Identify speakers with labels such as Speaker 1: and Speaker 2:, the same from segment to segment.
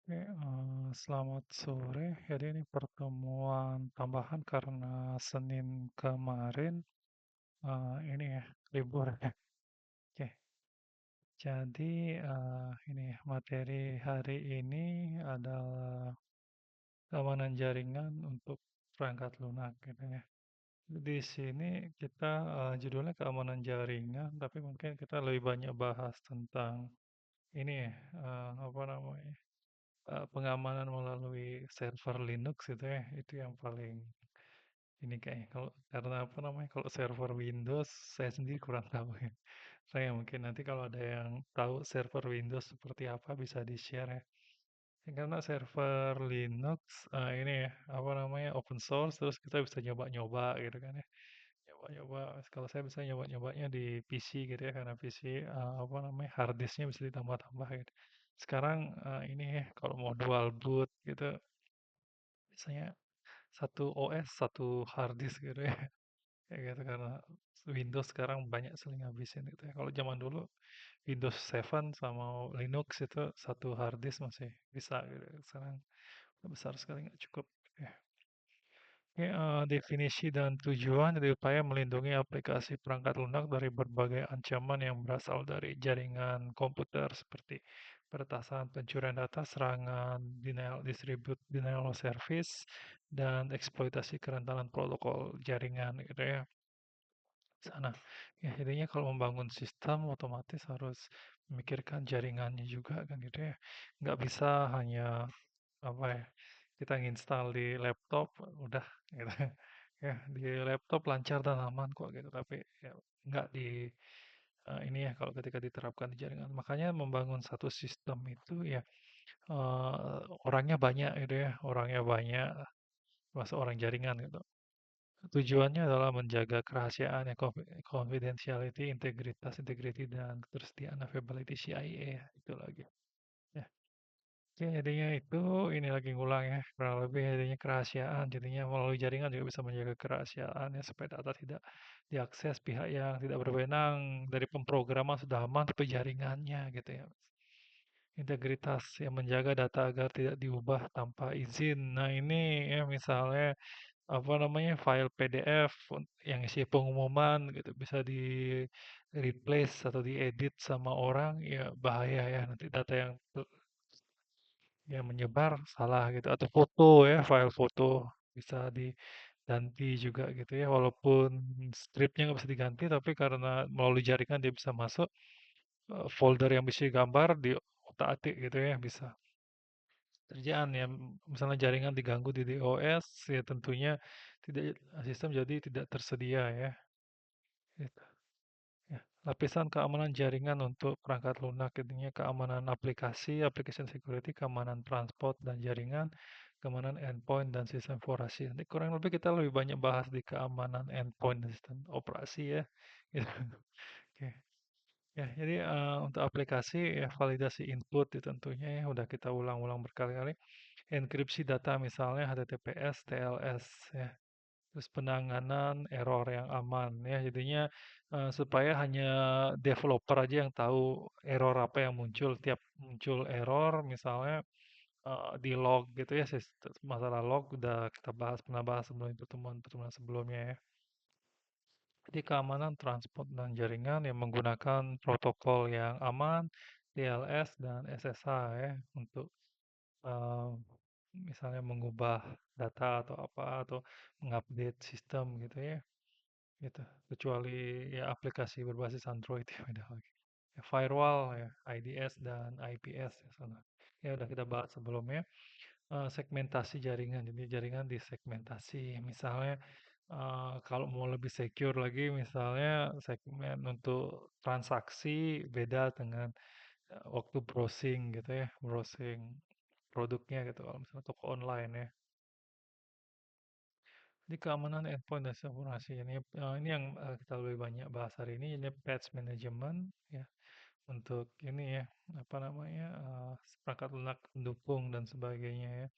Speaker 1: Oke, selamat sore. Jadi ini pertemuan tambahan karena Senin kemarin ini ya libur ya. Oke, jadi ini ya, materi hari ini adalah keamanan jaringan untuk perangkat lunak gitu ya. Di sini kita judulnya keamanan jaringan, tapi mungkin kita lebih banyak bahas tentang ini ya, apa namanya? Pengamanan melalui server Linux gitu ya, itu yang paling ini kayaknya kalau karena apa namanya, kalau server Windows saya sendiri kurang tahu ya. Saya mungkin nanti kalau ada yang tahu server Windows seperti apa bisa di-share ya. Ya, karena server Linux ini ya, apa namanya, open source terus kita bisa nyoba-nyoba gitu kan ya. Nyoba-nyoba, kalau saya bisa nyoba-nyobanya di PC gitu ya, karena PC apa namanya, hard disknya bisa ditambah-tambah gitu. Sekarang ini ya, kalau mau dual boot gitu biasanya satu OS, satu hard disk gitu ya. Kayak gitu karena Windows sekarang banyak sering ngabisin gitu ya. Kalau zaman dulu Windows 7 sama Linux itu satu hard disk masih bisa gitu. Sekarang besar sekali nggak cukup gitu ya. Oke, definisi dan tujuan dari upaya melindungi aplikasi perangkat lunak dari berbagai ancaman yang berasal dari jaringan komputer seperti peretasan, pencurian data, serangan, denial of service, dan eksploitasi kerentanan protokol jaringan gitu ya. Sana. Ya, jadinya kalau membangun sistem otomatis harus memikirkan jaringannya juga kan gitu ya. Nggak bisa hanya apa ya, kita nginstal di laptop udah gitu. Ya, di laptop lancar dan aman kok gitu, tapi ya nggak di ini ya kalau ketika diterapkan di jaringan. Makanya membangun satu sistem itu ya orangnya banyak gitu ya, orangnya banyak, masuk orang jaringan gitu. Tujuannya adalah menjaga kerahasiaan, ya, confidentiality, integritas, integrity, dan ketersediaan availability CIA ya, itu lagi. Ya, oke, jadinya itu ini lagi ngulang ya, kurang lebih jadinya kerahasiaan, jadinya melalui jaringan juga bisa menjaga kerahasiaan ya supaya data tidak diakses pihak yang tidak berwenang dari pemrograman sudah aman tapi jaringannya gitu ya. Integritas yang menjaga data agar tidak diubah tanpa izin. Nah ini ya misalnya apa namanya file PDF yang isi pengumuman gitu bisa di replace atau diedit sama orang ya bahaya ya nanti data yang menyebar salah gitu atau foto ya file foto bisa diganti juga gitu ya walaupun stripnya nggak bisa diganti tapi karena melalui jaringan dia bisa masuk folder yang bisa gambar di otak-atik gitu ya bisa kerjaan ya misalnya jaringan diganggu di DOS ya tentunya tidak sistem jadi tidak tersedia ya gitu. Ya, lapisan keamanan jaringan untuk perangkat lunak intinya keamanan aplikasi, application security, keamanan transport dan jaringan, keamanan endpoint dan sistem informasi. Nanti kurang lebih kita lebih banyak bahas di keamanan endpoint dan sistem operasi ya. Gitu. Oke. Ya, jadi untuk aplikasi ya validasi input itu tentunya ya udah kita ulang-ulang berkali-kali. Enkripsi data misalnya HTTPS, TLS ya. Terus penanganan error yang aman ya. Jadinya supaya hanya developer aja yang tahu error apa yang muncul tiap muncul error misalnya di log gitu ya masalah log udah kita bahas pernah bahas sebelum pertemuan-pertemuan sebelumnya ya. Jadi keamanan transport dan jaringan yang menggunakan protokol yang aman, TLS dan SSH ya untuk eh, misalnya mengubah data atau apa atau mengupdate sistem gitu ya gitu. Kecuali ya aplikasi berbasis Android ya beda lagi. Ya, firewall ya IDS dan IPS ya sana. Ya udah kita bahas sebelumnya. Segmentasi jaringan. Jadi jaringan disegmentasi. Misalnya kalau mau lebih secure lagi misalnya segmen untuk transaksi beda dengan waktu browsing gitu ya, browsing produknya gitu kalau misalnya toko online ya. Di keamanan endpoint dan informasi ini yang kita lebih banyak bahas hari ini patch management ya untuk ini ya apa namanya perangkat lunak pendukung dan sebagainya ya.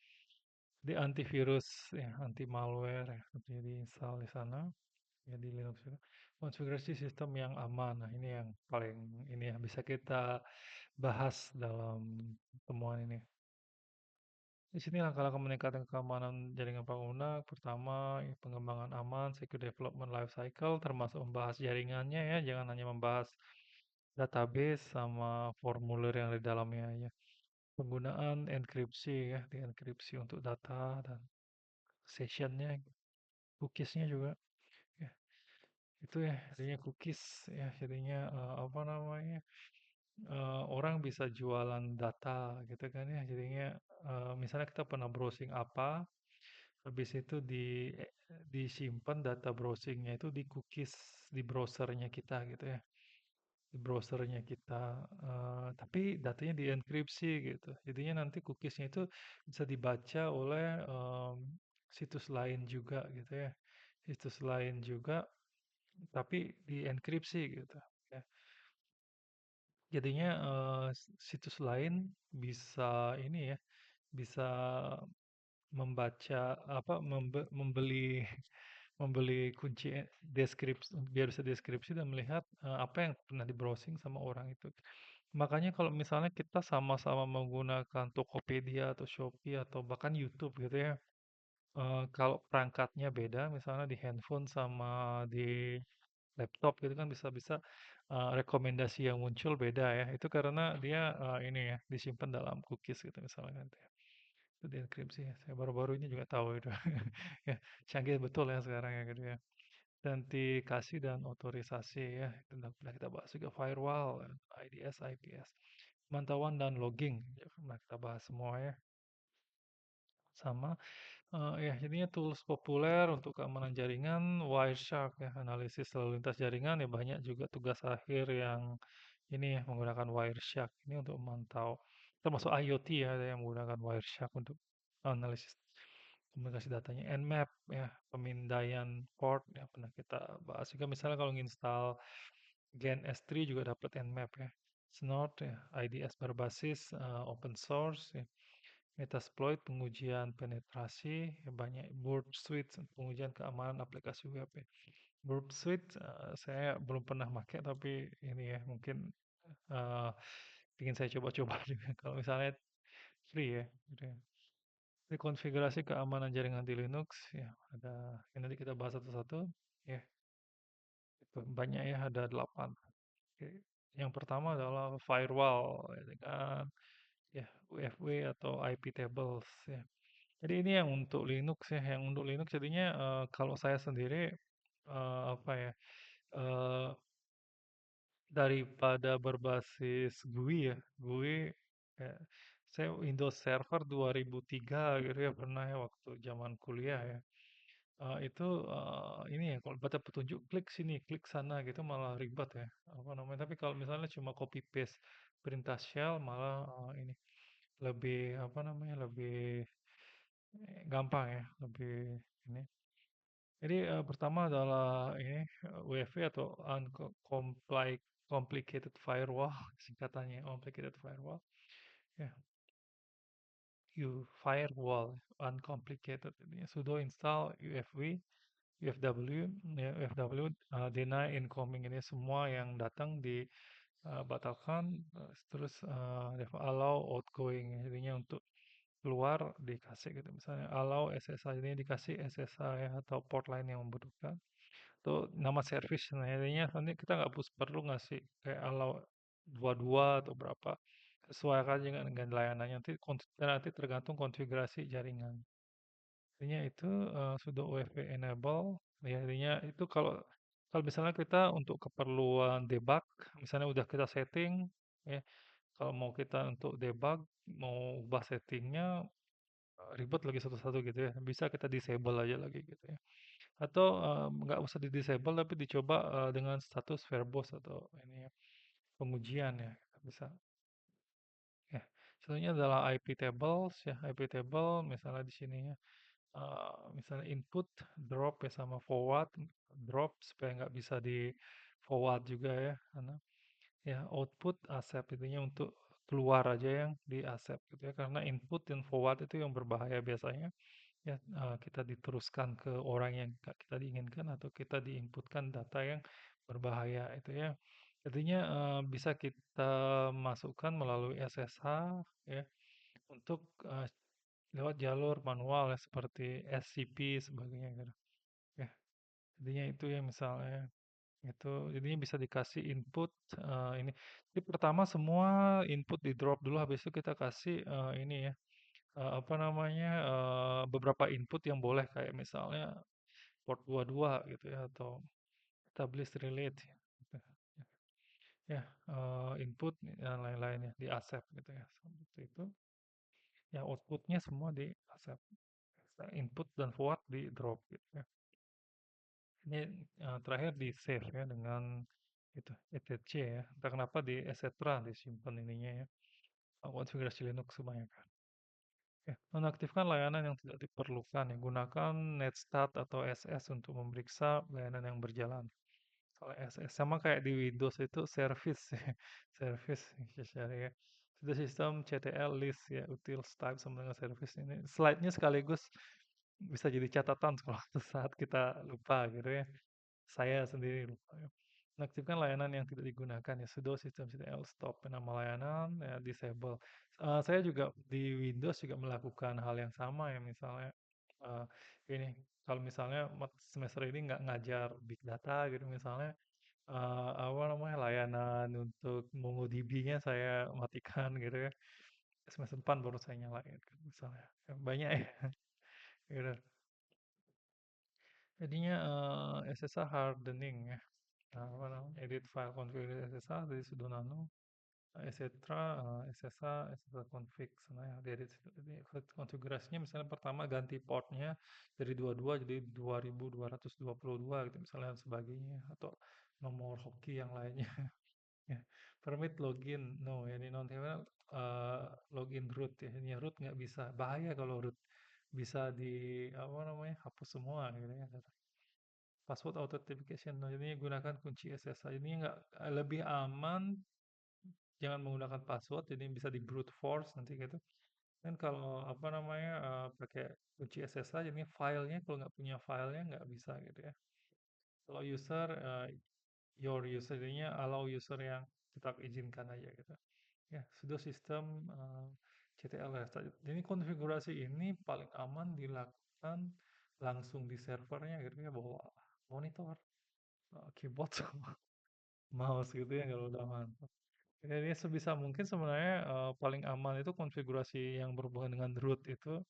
Speaker 1: Di antivirus ya anti malware ya tentunya diinstal di sana ya di Linux juga. Konfigurasi sistem yang aman. Nah, ini yang paling ini ya bisa kita bahas dalam temuan ini. Di sini langkah-langkah meningkatkan keamanan jaringan pengguna, pertama pengembangan aman, secure development life cycle, termasuk membahas jaringannya ya, jangan hanya membahas database sama formulir yang di dalamnya ya. Penggunaan enkripsi ya, dienkripsi untuk data dan sessionnya, cookiesnya juga ya. Itu ya, jadinya cookies ya, jadinya apa namanya, orang bisa jualan data gitu kan ya, jadinya misalnya kita pernah browsing apa, habis itu disimpan data browsingnya itu di cookies di browsernya kita gitu ya, di browsernya kita, tapi datanya dienkripsi gitu. Jadinya nanti cookiesnya itu bisa dibaca oleh situs lain juga gitu ya, situs lain juga, tapi dienkripsi gitu ya. Jadinya situs lain bisa ini ya, bisa membaca apa membeli membeli kunci deskripsi biar bisa deskripsi dan melihat apa yang pernah di browsing sama orang itu. Makanya kalau misalnya kita sama-sama menggunakan Tokopedia atau Shopee atau bahkan YouTube gitu ya, kalau perangkatnya beda misalnya di handphone sama di laptop gitu kan bisa-bisa rekomendasi yang muncul beda ya. Itu karena dia ini ya disimpan dalam cookies gitu misalnya kan. Itu dienkripsi ya. Saya baru-baru ini juga tahu itu. Ya, canggih betul ya sekarang ya gitu ya. Autentikasi dan otorisasi ya. Itu pernah kita bahas juga firewall, IDS, IPS. Pemantauan dan logging. Ya, pernah kita bahas semua ya. Sama ya jadinya tools populer untuk keamanan jaringan, Wireshark ya, analisis lalu lintas jaringan ya banyak juga tugas akhir yang ini ya menggunakan Wireshark ini untuk memantau termasuk IoT ya ada yang menggunakan Wireshark untuk analisis komunikasi datanya. Nmap ya pemindaian port ya pernah kita bahas juga misalnya kalau nginstal Gen S3 juga dapat Nmap ya. Snort ya IDS berbasis open source ya. Metasploit pengujian penetrasi, ya banyak Burp Suite pengujian keamanan aplikasi web ya. Burp Suite saya belum pernah pakai tapi ini ya mungkin eh ingin saya coba-coba juga kalau misalnya free ya gitu ya. Ini konfigurasi keamanan jaringan di Linux ya ada ini nanti kita bahas satu-satu ya itu banyak ya ada 8. Oke. Yang pertama adalah firewall ya dengan ya UFW atau IP tables ya. Jadi ini yang untuk Linux ya, yang untuk Linux jadinya kalau saya sendiri apa ya eh, daripada berbasis GUI ya, GUI ya, saya Windows Server 2003 gitu ya pernah ya waktu zaman kuliah ya. Itu ini ya kalau baca petunjuk klik sini, klik sana gitu malah ribet ya. Apa namanya? Tapi kalau misalnya cuma copy paste perintah shell malah ini lebih apa namanya? Lebih gampang ya, lebih ini. Jadi pertama adalah ini UEFI atau Complicated Firewall singkatannya Complicated Firewall. Ya, firewall uncomplicated ini sudo install UFW, UFW, ya, UFW deny incoming ini semua yang datang dibatalkan terus allow outgoing jadinya untuk keluar dikasih gitu misalnya allow SSH ini dikasih SSH ya atau port lain yang membutuhkan tuh nama service nah intinya nanti kita nggak perlu ngasih kayak allow 22 atau berapa sesuaikan dengan layanannya nanti tergantung konfigurasi jaringan intinya itu sudah UEFI enable ya intinya itu kalau kalau misalnya kita untuk keperluan debug misalnya udah kita setting ya kalau mau kita untuk debug mau ubah settingnya ribet lagi satu-satu gitu ya bisa kita disable aja lagi gitu ya atau nggak usah di disable tapi dicoba dengan status verbose atau ini ya pengujian ya bisa ya contohnya adalah IP tables ya IP table misalnya di sini ya misalnya input drop ya sama forward drop supaya nggak bisa di forward juga ya karena ya output accept intinya untuk keluar aja yang di accept gitu ya karena input dan forward itu yang berbahaya biasanya ya kita diteruskan ke orang yang nggak kita diinginkan atau kita diinputkan data yang berbahaya itu ya artinya bisa kita masukkan melalui SSH ya untuk lewat jalur manual ya seperti SCP sebagainya gitu. Ya, jadinya itu ya misalnya itu jadinya bisa dikasih input ini. Jadi pertama semua input di drop dulu habis itu kita kasih ini ya apa namanya beberapa input yang boleh kayak misalnya port 22 gitu ya atau established relate gitu. Ya, input dan lain-lain ya di accept gitu ya. Seperti itu. Ya outputnya semua di accept. Input dan forward di drop gitu ya. Ini terakhir di save ya dengan itu etc ya. Entah kenapa di etc disimpan ininya ya. Konfigurasi Linux kebanyakan. Ya, nonaktifkan layanan yang tidak diperlukan ya. Gunakan netstat atau ss untuk memeriksa layanan yang berjalan. Kalau SS sama kayak di Windows itu service ya. Service ya. Sudah sistem CTL list ya, utils type sama dengan service ini. Slide-nya sekaligus bisa jadi catatan kalau saat kita lupa gitu ya. Saya sendiri lupa ya. Mengaktifkan layanan yang tidak digunakan ya, sudo sistem CTL stop nama layanan ya disable. Saya juga di Windows juga melakukan hal yang sama ya, misalnya eh, ini kalau misalnya semester ini nggak ngajar big data gitu misalnya apa namanya layanan untuk MongoDB-nya saya matikan gitu ya. Semester depan baru saya nyalain kan misalnya. Ya, banyak ya gitu. Jadinya SSH hardening ya. Nah, apa namanya? Edit file configure SSH dari sudo nano etc. SSH config sana ya dari jadi konfigurasinya misalnya pertama ganti portnya dari 22 jadi 2222 gitu misalnya dan sebagainya atau nomor hoki yang lainnya. Ya, permit login, no, ini non trivial login root ya, ini root nggak bisa, bahaya kalau root bisa di apa namanya hapus semua gitu ya. Password authentication, no, ini gunakan kunci SSH, ini nggak lebih aman, jangan menggunakan password, ini bisa di brute force nanti gitu. Dan kalau apa namanya pakai kunci SSH, ini filenya kalau nggak punya filenya nggak bisa gitu ya. Kalau user your user jadinya allow user yang tetap izinkan aja gitu. Ya, sudah sistem CTL restart. Jadi konfigurasi ini paling aman dilakukan langsung di servernya gitu ya, bawa monitor, keyboard sama mouse gitu ya kalau udah mantap. Jadi sebisa mungkin sebenarnya paling aman itu konfigurasi yang berhubungan dengan root itu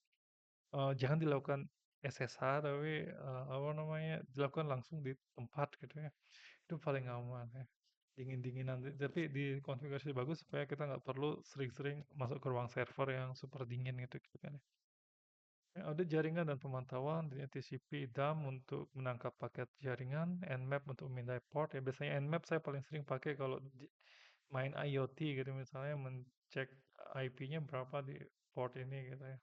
Speaker 1: jangan dilakukan SSH tapi apa namanya dilakukan langsung di tempat gitu ya. Itu paling aman ya. Dingin-dinginan tapi dikonfigurasi bagus supaya kita nggak perlu sering-sering masuk ke ruang server yang super dingin gitu kan ya. Ya, ada jaringan dan pemantauan dari TCP DAM untuk menangkap paket jaringan, Nmap untuk memindai port ya biasanya Nmap saya paling sering pakai kalau main IoT gitu misalnya mencek IP-nya berapa di port ini gitu ya.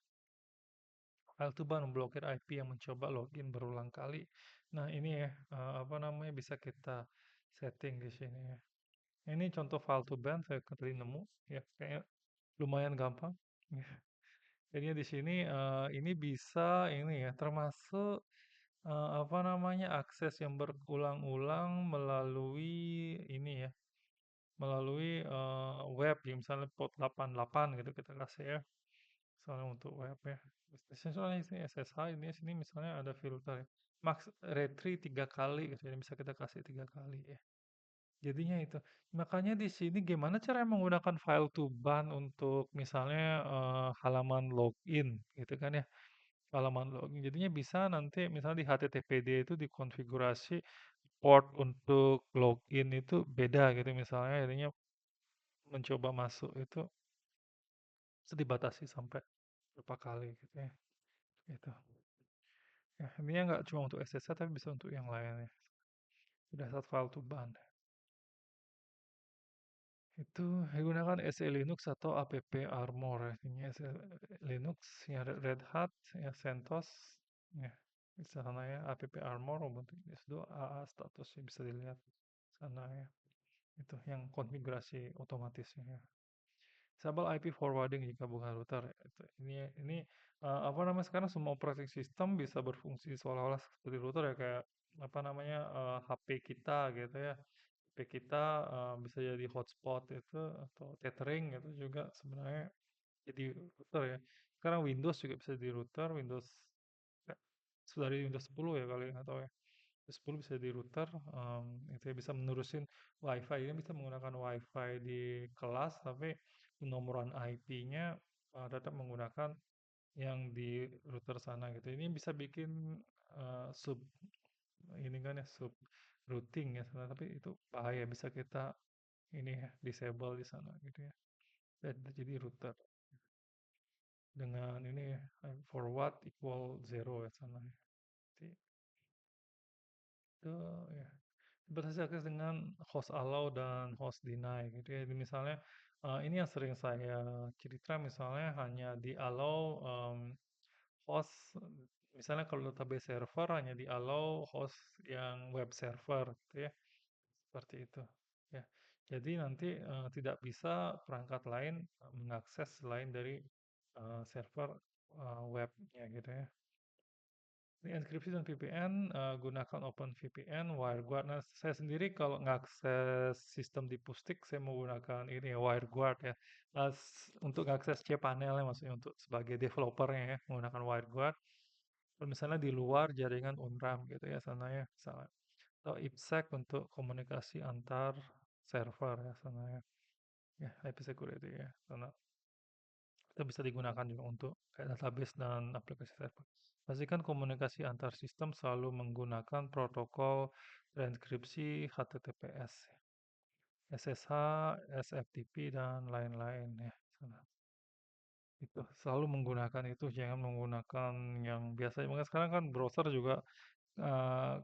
Speaker 1: Hal itu memblokir IP yang mencoba login berulang kali. Nah ini ya apa namanya bisa kita setting di sini ya. Ini contoh file to ban saya tadi nemu ya kayaknya lumayan gampang. Ya. Jadinya di sini ini bisa ini ya termasuk apa namanya akses yang berulang-ulang melalui ini ya melalui web ya misalnya port 88 gitu kita kasih ya misalnya untuk web ya. Soalnya ini SSH ini sini misalnya ada filter ya. Max retry 3 kali gitu, jadi bisa kita kasih 3 kali ya. Jadinya itu. Makanya di sini gimana cara menggunakan file to ban untuk misalnya halaman login gitu kan ya. Halaman login. Jadinya bisa nanti misalnya di HTTPD itu dikonfigurasi port untuk login itu beda gitu misalnya jadinya mencoba masuk itu dibatasi sampai berapa kali gitu ya. Gitu. Ya, ini nggak cuma untuk SSH tapi bisa untuk yang lainnya. Sudah saat file to ban. Itu gunakan SE Linux atau app Armor ya. Ini SE Linux, ya Red Hat, ya CentOS, ya di sana ya app Armor Ubuntu S2 AA statusnya bisa dilihat sana ya. Itu yang konfigurasi otomatisnya ya. Disable IP forwarding jika bukan router. Ini apa namanya sekarang semua operating system bisa berfungsi seolah-olah seperti router ya kayak apa namanya HP kita gitu ya. HP kita bisa jadi hotspot itu atau tethering itu juga sebenarnya jadi router ya. Sekarang Windows juga bisa di router, Windows ya, dari Windows 10 ya kali nggak tahu ya. Windows 10 bisa di router, itu ya bisa menerusin WiFi ini bisa menggunakan WiFi di kelas, tapi penomoran IP-nya tetap menggunakan yang di router sana gitu. Ini bisa bikin sub ini kan ya sub routing ya sana, tapi itu bahaya bisa kita ini ya disable di sana gitu ya. Jadi router dengan ini ya forward equal zero ya sana ya. Jadi itu ya berhasil akses dengan host allow dan host deny gitu ya. Jadi misalnya ini yang sering saya cerita misalnya hanya di allow host misalnya kalau database server hanya di allow host yang web server gitu ya. Seperti itu. Ya. Jadi nanti tidak bisa perangkat lain mengakses selain dari server webnya gitu ya. Ini enkripsi dan VPN gunakan OpenVPN, WireGuard. Nah, saya sendiri kalau ngakses sistem di Pustik saya menggunakan ini ya WireGuard ya. Untuk ngakses cPanel ya maksudnya untuk sebagai developernya ya menggunakan WireGuard. Kalau misalnya di luar jaringan UNRAM gitu ya sana ya misalnya. Atau IPsec untuk komunikasi antar server ya sana ya. Ya, IP security ya. Sana itu bisa digunakan juga untuk kayak database dan aplikasi server. Pastikan komunikasi antar sistem selalu menggunakan protokol transkripsi HTTPS, SSH, SFTP dan lain-lain ya. Sana. Itu selalu menggunakan itu, jangan menggunakan yang biasa. Makanya sekarang kan browser juga eh,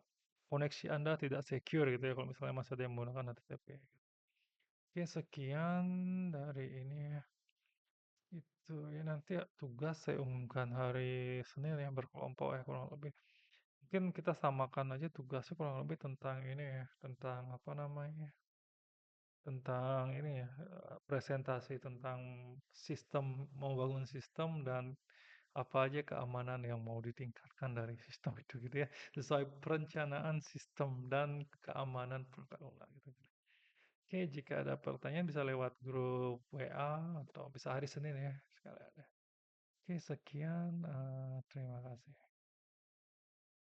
Speaker 1: koneksi Anda tidak secure gitu ya kalau misalnya masih ada yang menggunakan HTTP. Oke, sekian dari ini ya. Itu ya nanti ya, tugas saya umumkan hari Senin ya berkelompok ya kurang lebih. Mungkin kita samakan aja tugasnya kurang lebih tentang ini ya, tentang apa namanya? Tentang ini ya, presentasi tentang sistem, mau bangun sistem dan apa aja keamanan yang mau ditingkatkan dari sistem itu gitu ya. Sesuai perencanaan sistem dan keamanan perbankan gitu. Oke, jika ada pertanyaan bisa lewat grup WA atau bisa hari Senin ya sekalian. Oke, sekian. Terima kasih.